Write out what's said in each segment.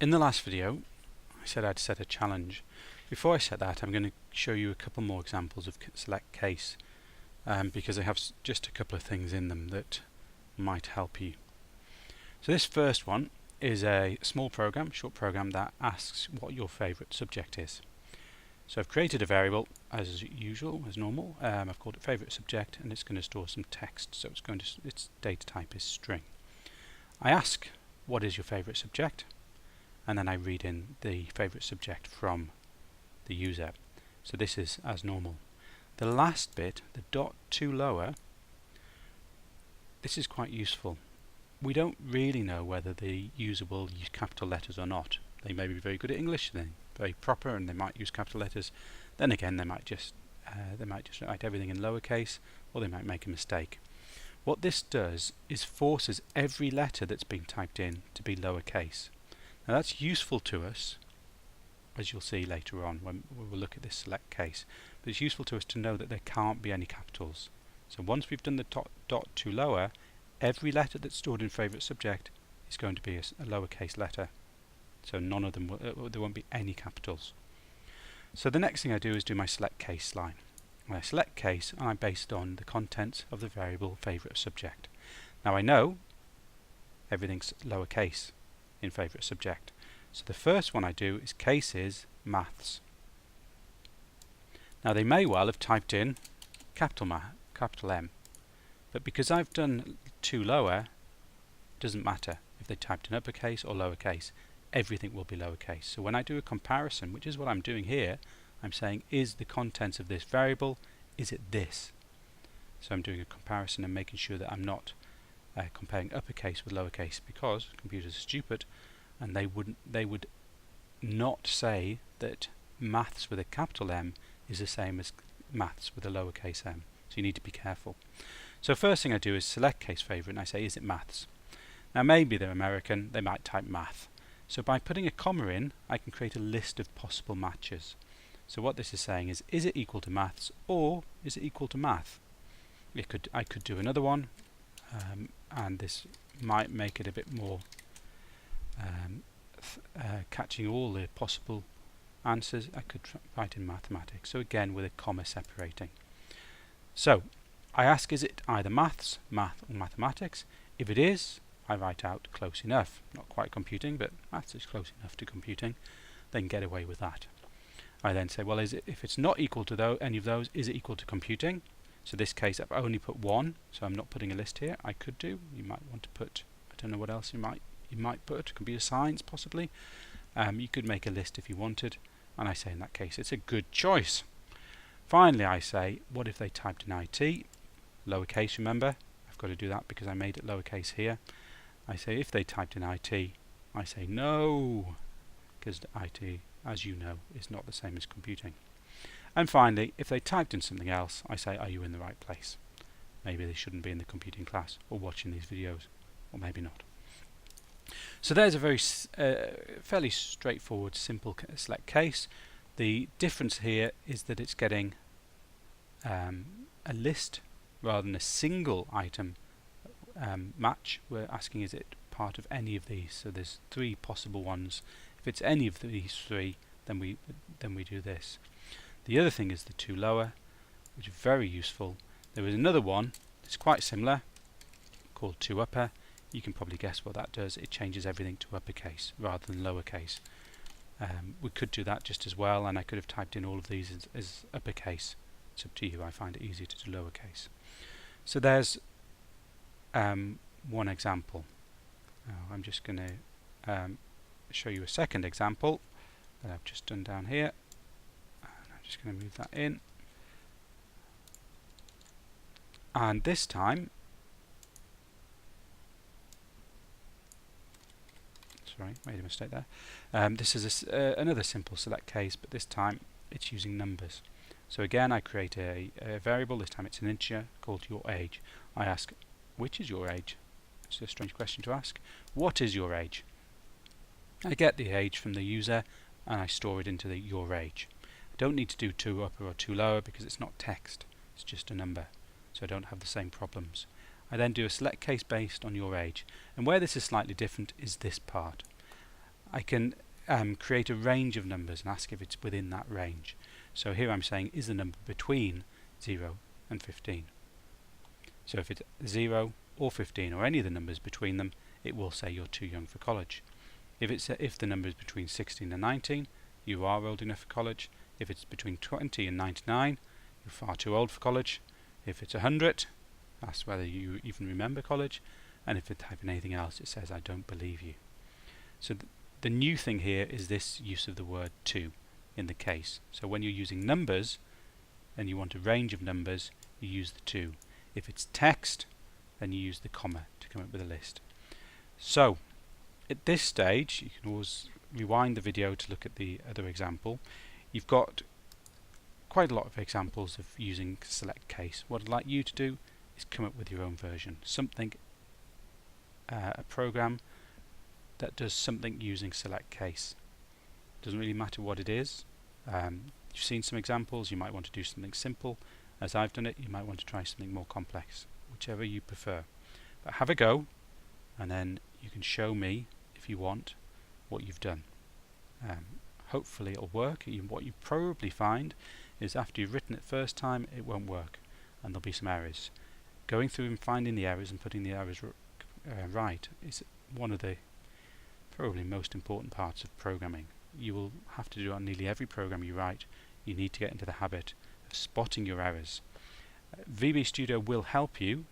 In the last video, I said I'd set a challenge. Before I set that, I'm going to show you a couple more examples of select case because I have just a couple of things in them that might help you. So this first one is a small program, short program, that asks what your favorite subject is. So I've created a variable as usual, as normal. I've called it favorite subject, and it's going to store some text. So its data type is string. I ask what is your favorite subject, and then I read in the favorite subject from the user. So this is as normal. The last bit, the dot to lower, this is quite useful. We don't really know whether the user will use capital letters or not. They may be very good at English, they're very proper, and they might use capital letters. Then again, they might just write everything in lowercase, or they might make a mistake. What this does is forces every letter that's been typed in to be lowercase. Now that's useful to us, as you'll see later on when we'll look at this select case. But it's useful to us to know that there can't be any capitals. So once we've done the dot to lower, every letter that's stored in favorite subject is going to be a lowercase letter. So none of them there won't be any capitals. So the next thing I do is do my select case line. When I select case, I'm based on the contents of the variable favorite subject. Now I know everything's lowercase in favorite subject. So the first one I do is cases maths. Now they may well have typed in capital M, but because I've done to lower, it doesn't matter if they typed in uppercase or lowercase. Everything will be lowercase. So when I do a comparison, which is what I'm doing here, I'm saying, is the contents of this variable, is it this? So I'm doing a comparison and making sure that I'm not comparing uppercase with lowercase, because computers are stupid and they would not say that maths with a capital M is the same as maths with a lowercase m. So you need to be careful. So first thing I do is select case favorite, and I say, is it maths? Now maybe they're American, they might type math. So by putting a comma in, I can create a list of possible matches. So what this is saying is it equal to maths, or is it equal to math? I could do another one, and this might make it a bit more catching all the possible answers. I could write in mathematics. So again, with a comma separating. So I ask, is it either maths, math, or mathematics? If it is, I write out close enough. Not quite computing, but maths is close enough to computing. Then get away with that. I then say, well, if it's not equal to any of those, is it equal to computing? So this case, I've only put one, so I'm not putting a list here. I could do. You might want to put, I don't know what else you might put. Computer science, possibly. You could make a list if you wanted, and I say in that case, it's a good choice. Finally, I say, what if they typed in IT? Lowercase, remember? I've got to do that because I made it lowercase here. I say, if they typed in IT, I say no, because IT, as you know, is not the same as computing. And finally, if they typed in something else, I say, are you in the right place? Maybe they shouldn't be in the computing class or watching these videos, or maybe not. So there's a very fairly straightforward, simple select case. The difference here is that it's getting a list rather than a single item match. We're asking, is it part of any of these? So there's three possible ones. If it's any of these three, then we do this. The other thing is the to lower, which is very useful. There is another one that's quite similar called to upper. You can probably guess what that does. It changes everything to uppercase rather than lowercase. We could do that just as well, and I could have typed in all of these as uppercase. It's up to you. I find it easier to do lowercase. So there's one example. Now I'm just going to show you a second example that I've just done down here. And I'm just going to move that in. And this time, sorry, made a mistake there. This is another simple select case, but this time it's using numbers. So again, I create a variable. This time it's an integer called your age. I ask, which is your age? It's a strange question to ask. What is your age? I get the age from the user and I store it into the your age. I don't need to do to upper or to lower because it's not text. It's just a number. So I don't have the same problems. I then do a select case based on your age. And where this is slightly different is this part. I can create a range of numbers and ask if it's within that range. So here I'm saying, is the number between 0 and 15? So if it's 0 or 15 or any of the numbers between them, it will say you're too young for college. If the number is between 16 and 19, you are old enough for college. If it's between 20 and 99, you're far too old for college. If it's 100, that's whether you even remember college. And if it's typing anything else, it says I don't believe you. So the new thing here is this use of the word to in the case. So when you're using numbers and you want a range of numbers, you use the to. If it's text, then you use the comma to come up with a list. So at this stage, you can always rewind the video to look at the other example. You've got quite a lot of examples of using select case. What I'd like you to do is come up with your own version, something, a program that does something using select case. Doesn't really matter what it is. You've seen some examples. You might want to do something simple as I've done it. You might want to try something more complex, whichever you prefer. But have a go, and then you can show me, if you want, what you've done. Hopefully it'll work. What you probably find is after you've written it first time, it won't work and there'll be some errors. Going through and finding the errors and putting the errors right is one of the probably most important parts of programming. You will have to do it on nearly every program you write. You need to get into the habit of spotting your errors. VB Studio will help you.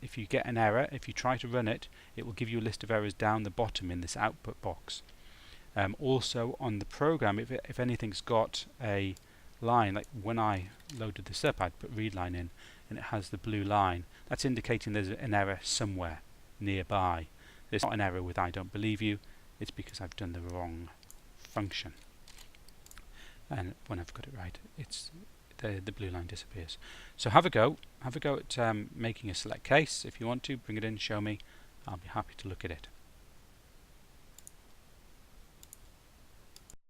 If you get an error, if you try to run it, it will give you a list of errors down the bottom in this output box. Also on the program, if anything's got a line, like when I loaded this up, I'd put read line in and it has the blue line, that's indicating there's an error somewhere nearby. There's not an error with I don't believe you, it's because I've done the wrong function. And when I've got it right, it's the blue line disappears. So have a go at making a select case. If you want to, bring it in, show me. I'll be happy to look at it.